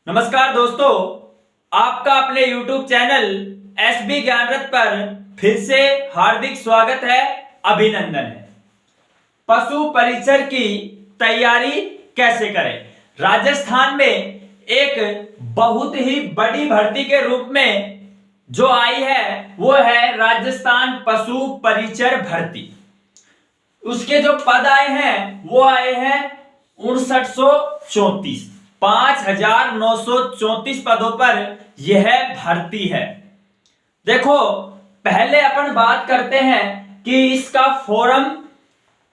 नमस्कार दोस्तों, आपका अपने YouTube चैनल एसबी ज्ञानरथ पर फिर से हार्दिक स्वागत है, अभिनंदन है। पशु परिचर की तैयारी कैसे करें? राजस्थान में एक बहुत ही बड़ी भर्ती के रूप में जो आई है वो है राजस्थान पशु परिचर भर्ती। उसके जो पद आए हैं वो आए हैं 5934, 5934 पदों पर यह भर्ती है। देखो, पहले अपन बात करते हैं कि इसका फॉर्म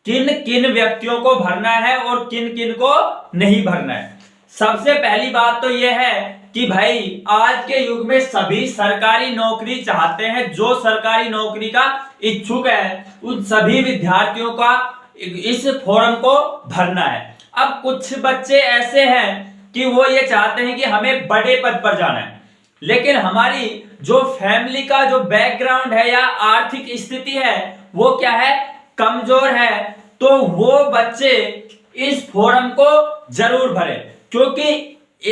किन किन व्यक्तियों को भरना है और किन किन को नहीं भरना है। सबसे पहली बात तो यह है कि भाई आज के युग में सभी सरकारी नौकरी चाहते हैं। जो सरकारी नौकरी का इच्छुक है उन सभी विद्यार्थियों का इस फॉर्म को भरना है। अब कुछ बच्चे ऐसे हैं कि वो ये चाहते हैं कि हमें बड़े पद पर जाना है, लेकिन हमारी जो फैमिली का जो बैकग्राउंड है या आर्थिक स्थिति है वो क्या है, कमजोर है। तो वो बच्चे इस फॉर्म को जरूर भरें, क्योंकि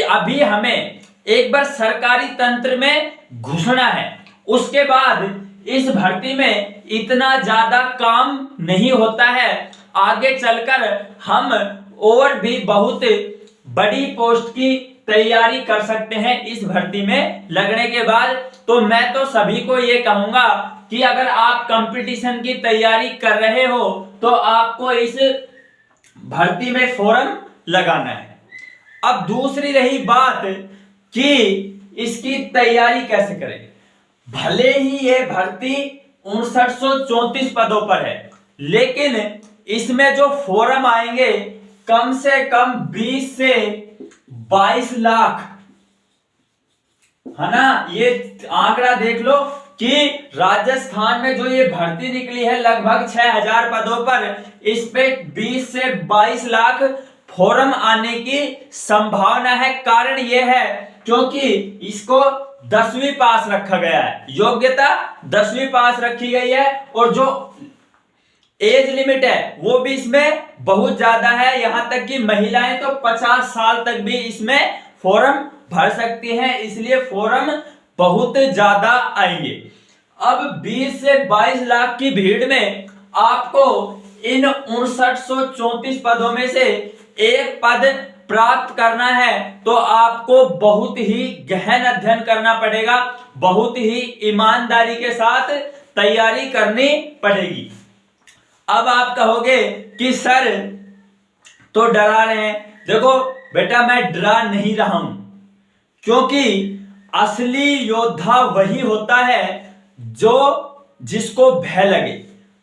अभी हमें एक बार सरकारी तंत्र में घुसना है। उसके बाद इस भर्ती में इतना ज्यादा काम नहीं होता है। आगे चलकर हम और भी बहुत बड़ी पोस्ट की तैयारी कर सकते हैं इस भर्ती में लगने के बाद। तो मैं तो सभी को ये कहूंगा कि अगर आप कंपटीशन की तैयारी कर रहे हो तो आपको इस भर्ती में फॉर्म लगाना है। अब दूसरी रही बात कि इसकी तैयारी कैसे करें। भले ही ये भर्ती 5934 पदों पर है, लेकिन इसमें जो फॉर्म आएंगे कम से कम 20 से 22 लाख, है ना। ये आंकड़ा देख लो कि राजस्थान में जो ये भर्ती निकली है लगभग 6000 पदों पर, इस पे 20 से 22 लाख फॉर्म आने की संभावना है। कारण यह है क्योंकि इसको 10वीं पास रखा गया है, योग्यता 10वीं पास रखी गई है, और जो एज लिमिट है वो भी इसमें बहुत ज्यादा है। यहां तक कि महिलाएं तो 50 साल तक भी इसमें फॉर्म भर सकती हैं, इसलिए फॉर्म बहुत ज्यादा आएंगे। अब 20 से 22 लाख की भीड़ में आपको इन 5934 पदों में से एक पद प्राप्त करना है, तो आपको बहुत ही गहन अध्ययन करना पड़ेगा, बहुत ही ईमानदारी के साथ तैयारी करनी पड़ेगी। अब आप कहोगे कि सर तो डरा रहे हैं। देखो बेटा, मैं डरा नहीं रहा हूं, क्योंकि असली योद्धा वही होता है जो जिसको भय लगे।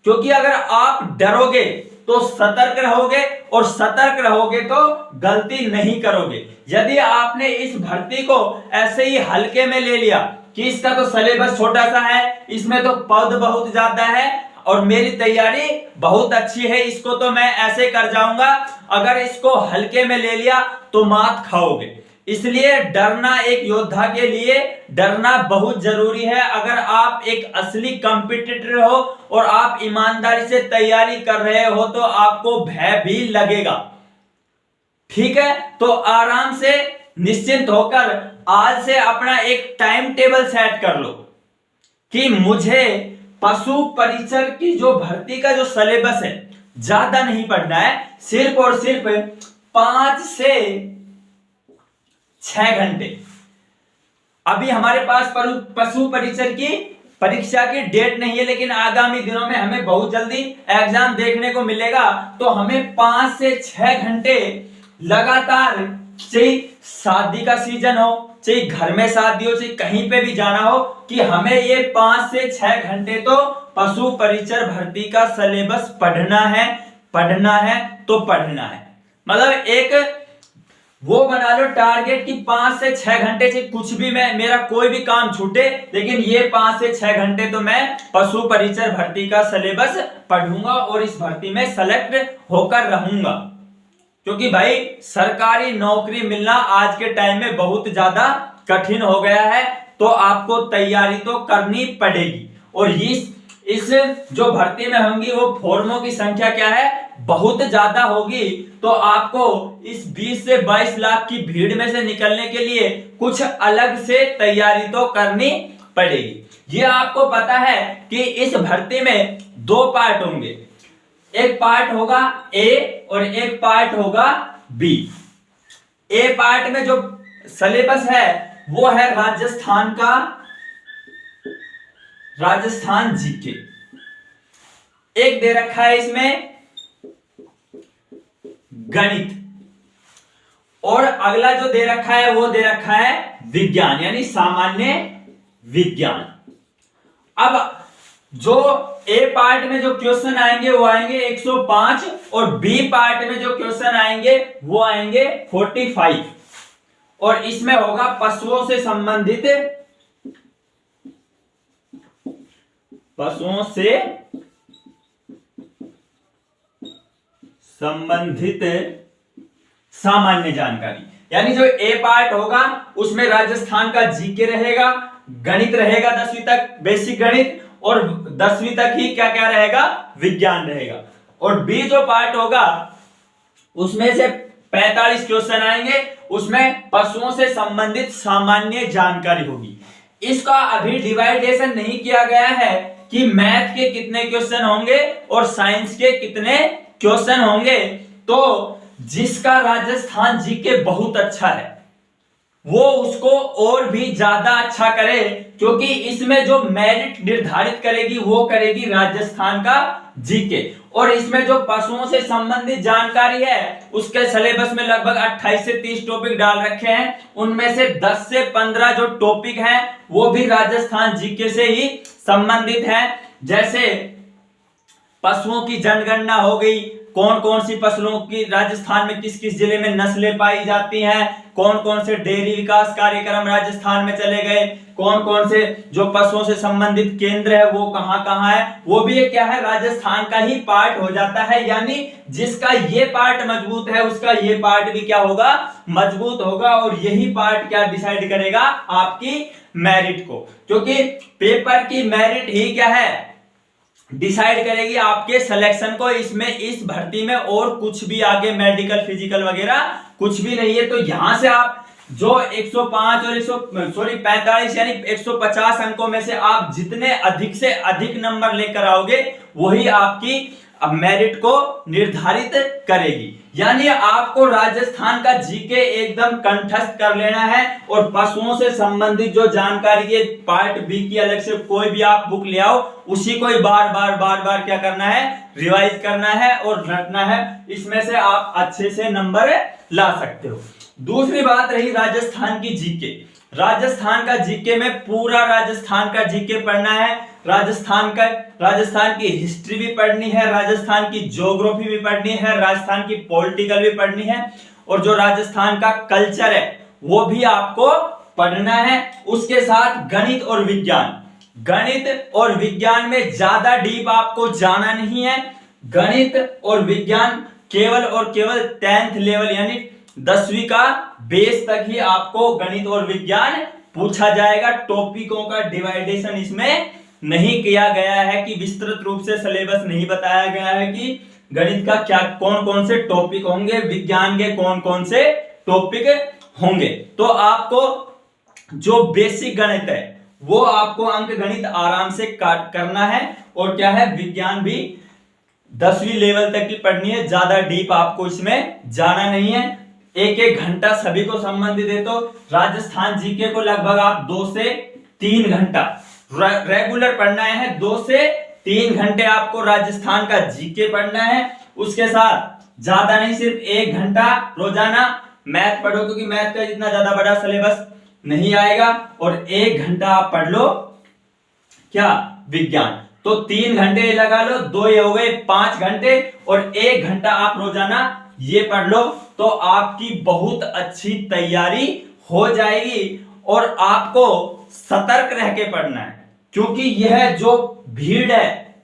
क्योंकि अगर आप डरोगे तो सतर्क रहोगे, और सतर्क रहोगे तो गलती नहीं करोगे। यदि आपने इस भर्ती को ऐसे ही हल्के में ले लिया कि इसका तो सिलेबस छोटा सा है, इसमें तो पद बहुत ज्यादा है और मेरी तैयारी बहुत अच्छी है, इसको तो मैं ऐसे कर जाऊंगा, अगर इसको हल्के में ले लिया तो मात खाओगे। इसलिए डरना, एक योद्धा के लिए डरना बहुत जरूरी है। अगर आप एक असली कॉम्पिटिटर हो और आप ईमानदारी से तैयारी कर रहे हो तो आपको भय भी लगेगा। ठीक है, तो आराम से निश्चिंत होकर आज से अपना एक टाइम टेबल सेट कर लो कि मुझे पशु परिचर की जो भर्ती का जो सिलेबस है ज्यादा नहीं पढ़ना है, सिर्फ और सिर्फ 5 से 6 घंटे। अभी हमारे पास पशु परिचर की परीक्षा की डेट नहीं है, लेकिन आगामी दिनों में हमें बहुत जल्दी एग्जाम देखने को मिलेगा। तो हमें 5 से 6 घंटे लगातार, चाहे शादी का सीजन हो, चाहे घर में शादी हो, चाहे कहीं पे भी जाना हो, कि हमें ये 5 से 6 घंटे तो पशु परिचर भर्ती का सिलेबस पढ़ना है तो पढ़ना है। मतलब एक वो बना लो टारगेट कि 5 से 6 घंटे से कुछ भी मेरा कोई भी काम छूटे, लेकिन ये 5 से 6 घंटे तो मैं पशु परिचर भर्ती का सिलेबस पढ़ूंगा और इस भर्ती में सेलेक्ट होकर रहूंगा। क्योंकि भाई सरकारी नौकरी मिलना आज के टाइम में बहुत ज्यादा कठिन हो गया है, तो आपको तैयारी तो करनी पड़ेगी। और इस जो भर्ती में होंगी वो फॉर्मों की संख्या क्या है, बहुत ज्यादा होगी। तो आपको इस 20 से 22 लाख की भीड़ में से निकलने के लिए कुछ अलग से तैयारी तो करनी पड़ेगी। ये आपको पता है कि इस भर्ती में 2 पार्ट होंगे, एक पार्ट होगा ए और एक पार्ट होगा बी। ए पार्ट में जो सिलेबस है वो है राजस्थान जीके। एक दे रखा है इसमें गणित, और अगला जो दे रखा है वो दे रखा है विज्ञान, यानी सामान्य विज्ञान। अब जो ए पार्ट में जो क्वेश्चन आएंगे वो आएंगे 105 और बी पार्ट में जो क्वेश्चन आएंगे वो आएंगे 45। और इसमें होगा पशुओं से संबंधित सामान्य जानकारी। यानी जो ए पार्ट होगा उसमें राजस्थान का जीके रहेगा, गणित रहेगा 10वीं तक बेसिक गणित, और 10वीं तक ही क्या क्या रहेगा, विज्ञान रहेगा। और बी जो पार्ट होगा उसमें से 45 क्वेश्चन आएंगे, उसमें पशुओं से संबंधित सामान्य जानकारी होगी। इसका अभी डिवाइडेशन नहीं किया गया है कि मैथ के कितने क्वेश्चन होंगे और साइंस के कितने क्वेश्चन होंगे। तो जिसका राजस्थान जीके बहुत अच्छा है वो उसको और भी ज्यादा अच्छा करे, क्योंकि इसमें जो मेरिट निर्धारित करेगी वो करेगी राजस्थान का जीके। और इसमें जो पशुओं से संबंधित जानकारी है उसके सिलेबस में लगभग 28 से 30 टॉपिक डाल रखे हैं, उनमें से 10 से 15 जो टॉपिक हैं वो भी राजस्थान जीके से ही संबंधित हैं। जैसे पशुओं की जनगणना हो गई, कौन कौन सी फसलों की राजस्थान में किस किस जिले में नस्लें पाई जाती हैं, कौन कौन से डेयरी विकास कार्यक्रम राजस्थान में चले गए, कौन कौन से जो पशुओं से संबंधित केंद्र है वो कहां कहां है, वो भी क्या है, राजस्थान का ही पार्ट हो जाता है। यानी जिसका ये पार्ट मजबूत है उसका ये पार्ट भी क्या होगा, मजबूत होगा। और यही पार्ट क्या डिसाइड करेगा आपकी मेरिट को, क्योंकि पेपर की मेरिट ही क्या है, डिसाइड करेगी आपके सिलेक्शन को। इसमें इस भर्ती में और कुछ भी आगे मेडिकल फिजिकल वगैरह कुछ भी नहीं है। तो यहां से आप जो 105 और 45 यानी 150 अंकों में से आप जितने अधिक से अधिक नंबर लेकर आओगे वही आपकी मेरिट को निर्धारित करेगी। यानी आपको राजस्थान का जीके एकदम कंठस्थ कर लेना है, और पशुओं से संबंधित जो जानकारी है पार्ट बी की अलग से कोई भी आप बुक ले आओ, उसी को ही बार बार क्या करना है, रिवाइज करना है और रटना है। इसमें से आप अच्छे से नंबर ला सकते हो। दूसरी बात रही राजस्थान की जीके। राजस्थान का जीके में पूरा राजस्थान का जीके पढ़ना है, राजस्थान की हिस्ट्री भी पढ़नी है, राजस्थान की ज्योग्राफी भी पढ़नी है, राजस्थान की पॉलिटिकल भी पढ़नी है, और जो राजस्थान का कल्चर है वो भी आपको पढ़ना है। उसके साथ गणित और विज्ञान में ज्यादा डीप आपको जाना नहीं है। गणित और विज्ञान केवल और केवल 10th लेवल यानी 10वीं का बेस तक ही आपको गणित और विज्ञान पूछा जाएगा। टॉपिकों का डिवाइडेशन इसमें नहीं किया गया है कि विस्तृत रूप से सिलेबस नहीं बताया गया है कि गणित का क्या कौन कौन से टॉपिक होंगे, विज्ञान के कौन कौन से टॉपिक होंगे। तो आपको जो बेसिक गणित है वो आपको अंक गणित आराम से काट करना है, और क्या है, विज्ञान भी 10वीं लेवल तक की पढ़नी है, ज्यादा डीप आपको इसमें जाना नहीं है। एक घंटा सभी को संबंधित है, तो राजस्थान जीके को लगभग आप 2 से 3 घंटा रेगुलर पढ़ना है। 2 से 3 घंटे आपको राजस्थान का जीके पढ़ना है। उसके साथ ज्यादा नहीं, सिर्फ 1 घंटा रोजाना मैथ पढ़ो, क्योंकि मैथ का इतना ज्यादा बड़ा सिलेबस नहीं आएगा, और 1 घंटा आप पढ़ लो क्या, विज्ञान। तो 3 घंटे लगा लो, 2 हो गए 5 घंटे, और 1 घंटा आप रोजाना ये पढ़ लो, तो आपकी बहुत अच्छी तैयारी हो जाएगी। और आपको सतर्क रह के पढ़ना है, क्योंकि यह जो भीड़ है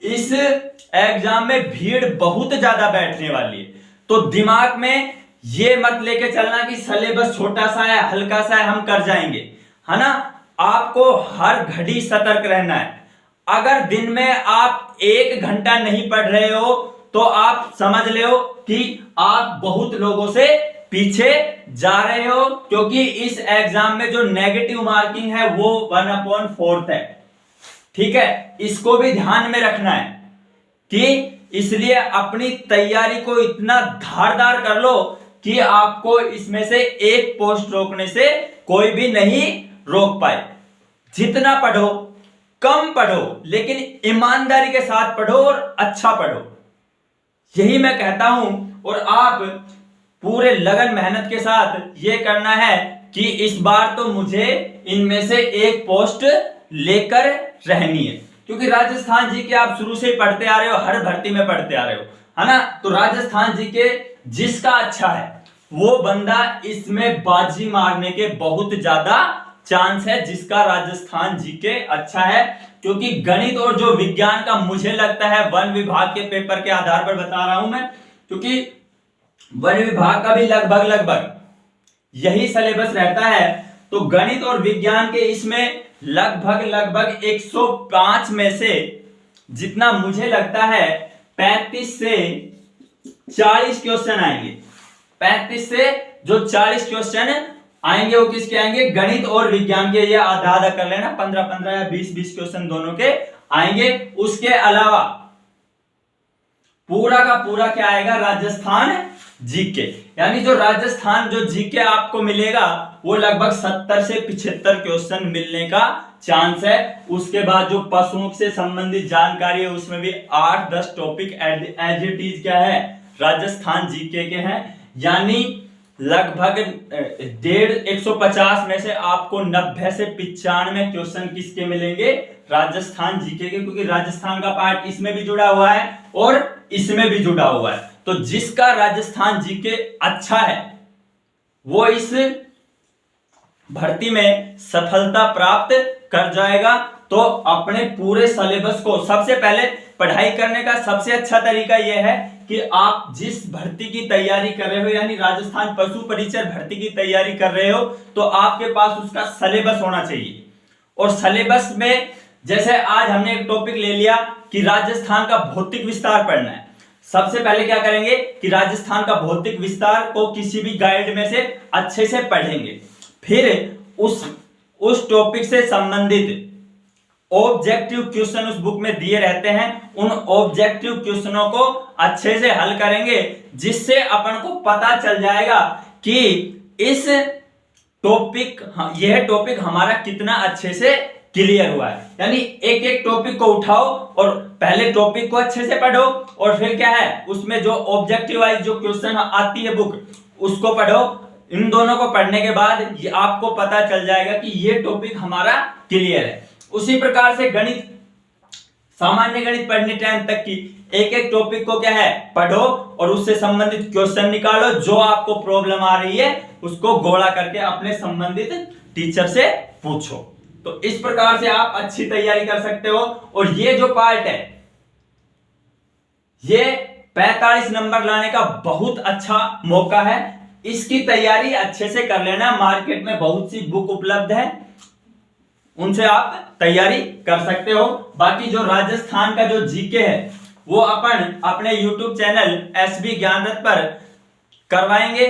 इस एग्जाम में भीड़ बहुत ज्यादा बैठने वाली है। तो दिमाग में ये मत लेके चलना कि सिलेबस छोटा सा है, हल्का सा है, हम कर जाएंगे, है ना। आपको हर घड़ी सतर्क रहना है। अगर दिन में आप 1 घंटा नहीं पढ़ रहे हो तो आप समझ लो कि आप बहुत लोगों से पीछे जा रहे हो, क्योंकि इस एग्जाम में जो नेगेटिव मार्किंग है वो 1/4 है। ठीक है, इसको भी ध्यान में रखना है कि इसलिए अपनी तैयारी को इतना धारदार कर लो कि आपको इसमें से एक पोस्ट रोकने से कोई भी नहीं रोक पाए। जितना पढ़ो, कम पढ़ो, लेकिन ईमानदारी के साथ पढ़ो और अच्छा पढ़ो, यही मैं कहता हूं। और आप पूरे लगन मेहनत के साथ ये करना है कि इस बार तो मुझे इनमें से एक पोस्ट लेकर रहनी है, क्योंकि राजस्थान जी के आप शुरू से ही पढ़ते आ रहे हो, हर भर्ती में पढ़ते आ रहे हो, है ना। तो राजस्थान जी के जिसका अच्छा है वो बंदा इसमें बाजी मारने के बहुत ज्यादा चांस है, जिसका राजस्थान जी के अच्छा है। क्योंकि गणित और जो विज्ञान का मुझे लगता है वन विभाग के पेपर के आधार पर बता रहा हूं मैं, क्योंकि वन विभाग का भी लगभग यही सिलेबस रहता है। तो गणित और विज्ञान के इसमें लगभग 105 में से जितना मुझे लगता है 35 से 40 क्वेश्चन आएंगे। 35 से जो 40 क्वेश्चन आएंगे वो किसके आएंगे? गणित और विज्ञान के। ये आधा आधा कर लेना, 15 या 20 क्वेश्चन दोनों के आएंगे। उसके अलावा पूरा का पूरा क्या आएगा? राजस्थान जीके। यानी जो राजस्थान जो जीके आपको मिलेगा वो लगभग 70 से 75 क्वेश्चन मिलने का चांस है। उसके बाद जो पशुओं से संबंधित जानकारी है उसमें भी 8-10 टॉपिक एज इट इज क्या है? राजस्थान जीके के हैं। यानी लगभग 150 में से आपको 90 से 95 क्वेश्चन किसके मिलेंगे? राजस्थान जीके के, क्योंकि राजस्थान का पार्ट इसमें भी जुड़ा हुआ है और इसमें भी जुड़ा हुआ है। तो जिसका राजस्थान जीके अच्छा है वो इस भर्ती में सफलता प्राप्त कर जाएगा। तो अपने पूरे सिलेबस को सबसे पहले पढ़ाई करने का सबसे अच्छा तरीका यह है कि आप जिस भर्ती की तैयारी कर रहे हो, यानी राजस्थान पशु परिचर भर्ती की तैयारी कर रहे हो, तो आपके पास उसका सिलेबस होना चाहिए। और सिलेबस में जैसे आज हमने एक टॉपिक ले लिया कि राजस्थान का भौतिक विस्तार पढ़ना है। सबसे पहले क्या करेंगे कि राजस्थान का भौतिक विस्तार को किसी भी गाइड में से अच्छे से पढ़ेंगे। फिर उस टॉपिक से संबंधित ऑब्जेक्टिव क्वेश्चन उस बुक में दिए रहते हैं, उन ऑब्जेक्टिव क्वेश्चनों को अच्छे से हल करेंगे, जिससे अपन को पता चल जाएगा कि इस टॉपिक यह टॉपिक हमारा कितना अच्छे से क्लियर हुआ है। यानी एक एक टॉपिक को उठाओ और पहले टॉपिक को अच्छे से पढ़ो और फिर क्या है उसमें जो ऑब्जेक्टिव वाइज जो क्वेश्चन आती है बुक उसको पढ़ो। इन दोनों को पढ़ने के बाद ये आपको पता चल जाएगा कि ये टॉपिक हमारा क्लियर है। उसी प्रकार से गणित, सामान्य गणित पढ़ने टाइम तक की एक एक टॉपिक को क्या है पढ़ो और उससे संबंधित क्वेश्चन निकालो। जो आपको प्रॉब्लम आ रही है उसको गोला करके अपने संबंधित टीचर से पूछो। तो इस प्रकार से आप अच्छी तैयारी कर सकते हो। और ये जो पार्ट है ये 45 नंबर लाने का बहुत अच्छा मौका है। इसकी तैयारी अच्छे से कर लेना। मार्केट में बहुत सी बुक उपलब्ध है, उनसे आप तैयारी कर सकते हो। बाकी जो राजस्थान का जो जीके है वो अपन अपने YouTube चैनल SB ज्ञानरथ पर करवाएंगे।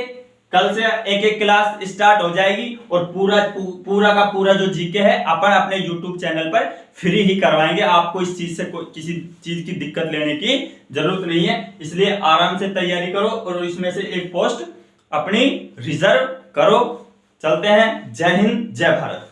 कल से एक एक क्लास स्टार्ट हो जाएगी और पूरा का पूरा जो जीके है अपन अपने YouTube चैनल पर फ्री ही करवाएंगे। आपको इस चीज से किसी चीज की दिक्कत लेने की जरूरत नहीं है। इसलिए आराम से तैयारी करो और इसमें से एक पोस्ट अपनी रिजर्व करो। चलते हैं। जय हिंद, जय भारत।